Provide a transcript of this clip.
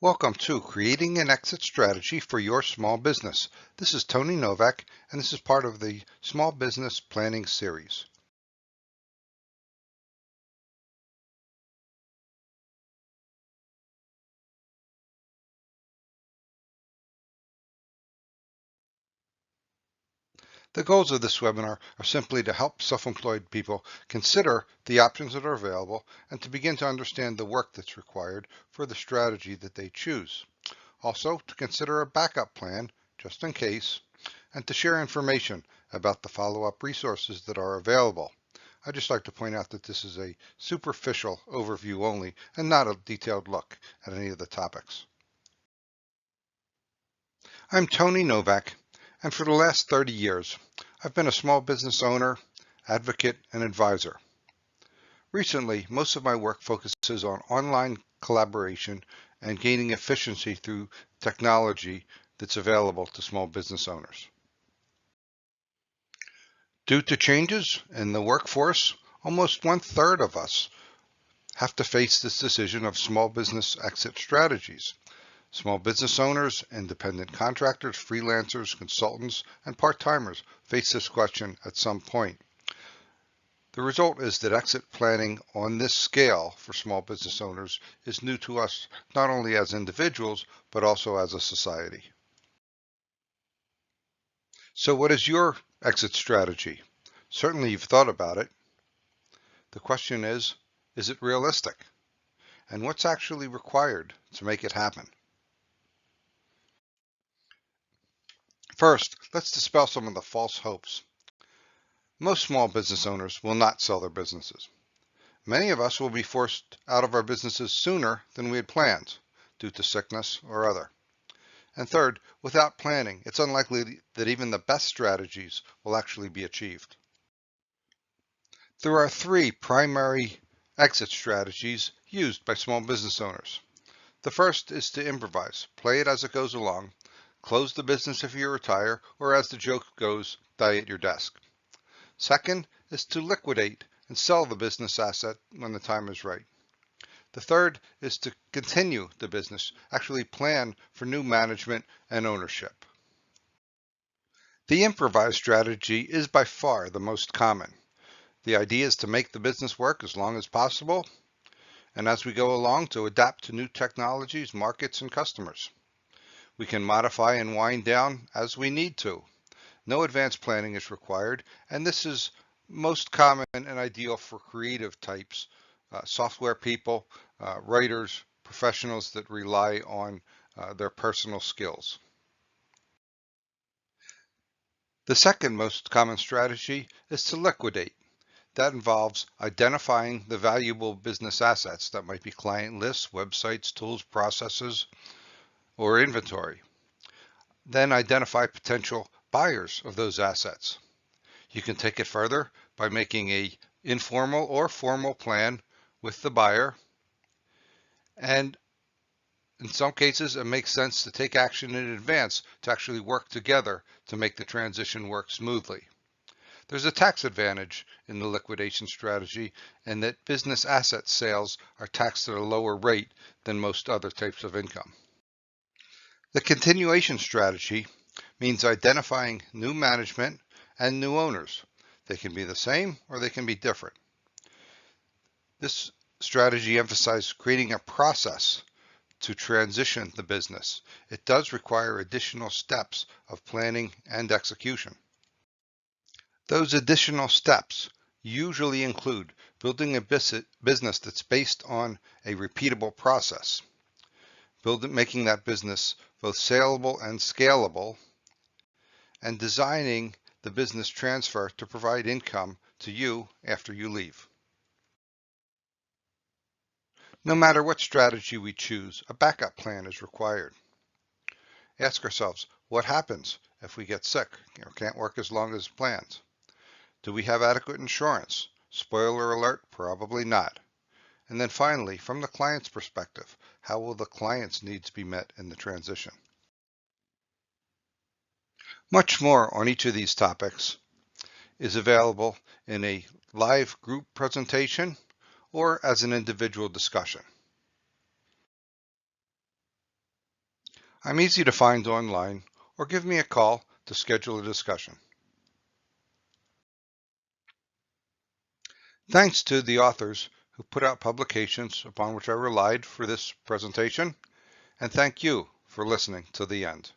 Welcome to Creating an Exit Strategy for Your Small Business. This is Tony Novak, and this is part of the Small Business Planning Series. The goals of this webinar are simply to help self-employed people consider the options that are available and to begin to understand the work that's required for the strategy that they choose. Also, to consider a backup plan, just in case, and to share information about the follow-up resources that are available. I'd just like to point out that this is a superficial overview only and not a detailed look at any of the topics. I'm Tony Novak, and for the last 30 years, I've been a small business owner, advocate, and advisor. Recently, most of my work focuses on online collaboration and gaining efficiency through technology that's available to small business owners. Due to changes in the workforce, almost 1/3 of us have to face this decision of small business exit strategies. Small business owners, independent contractors, freelancers, consultants, and part-timers face this question at some point. The result is that exit planning on this scale for small business owners is new to us, not only as individuals, but also as a society. So what is your exit strategy? Certainly you've thought about it. The question is it realistic? And what's actually required to make it happen? First, let's dispel some of the false hopes. Most small business owners will not sell their businesses. Many of us will be forced out of our businesses sooner than we had planned, due to sickness or other. And third, without planning, it's unlikely that even the best strategies will actually be achieved. There are three primary exit strategies used by small business owners. The first is to improvise, play it as it goes along, close the business if you retire, or as the joke goes, die at your desk. Second is to liquidate and sell the business asset when the time is right. The third is to continue the business, actually plan for new management and ownership. The improvise strategy is by far the most common. The idea is to make the business work as long as possible, and as we go along to adapt to new technologies, markets, and customers. We can modify and wind down as we need to. No advanced planning is required, and this is most common and ideal for creative types, software people, writers, professionals that rely on their personal skills. The second most common strategy is to liquidate. That involves identifying the valuable business assets that might be client lists, websites, tools, processes, or inventory. Then identify potential buyers of those assets. You can take it further by making an informal or formal plan with the buyer. And in some cases, it makes sense to take action in advance to actually work together to make the transition work smoothly. There's a tax advantage in the liquidation strategy, and that business asset sales are taxed at a lower rate than most other types of income. The continuation strategy means identifying new management and new owners. They can be the same or they can be different. This strategy emphasizes creating a process to transition the business. It does require additional steps of planning and execution. Those additional steps usually include building a business that's based on a repeatable process, making that business both saleable and scalable, and designing the business transfer to provide income to you after you leave. No matter what strategy we choose, a backup plan is required. Ask ourselves, what happens if we get sick or can't work as long as planned? Do we have adequate insurance? Spoiler alert, probably not. And then finally, from the client's perspective, how will the client's needs be met in the transition? Much more on each of these topics is available in a live group presentation or as an individual discussion. I'm easy to find online, or give me a call to schedule a discussion. Thanks to the authors who put out publications upon which I relied for this presentation, and thank you for listening to the end.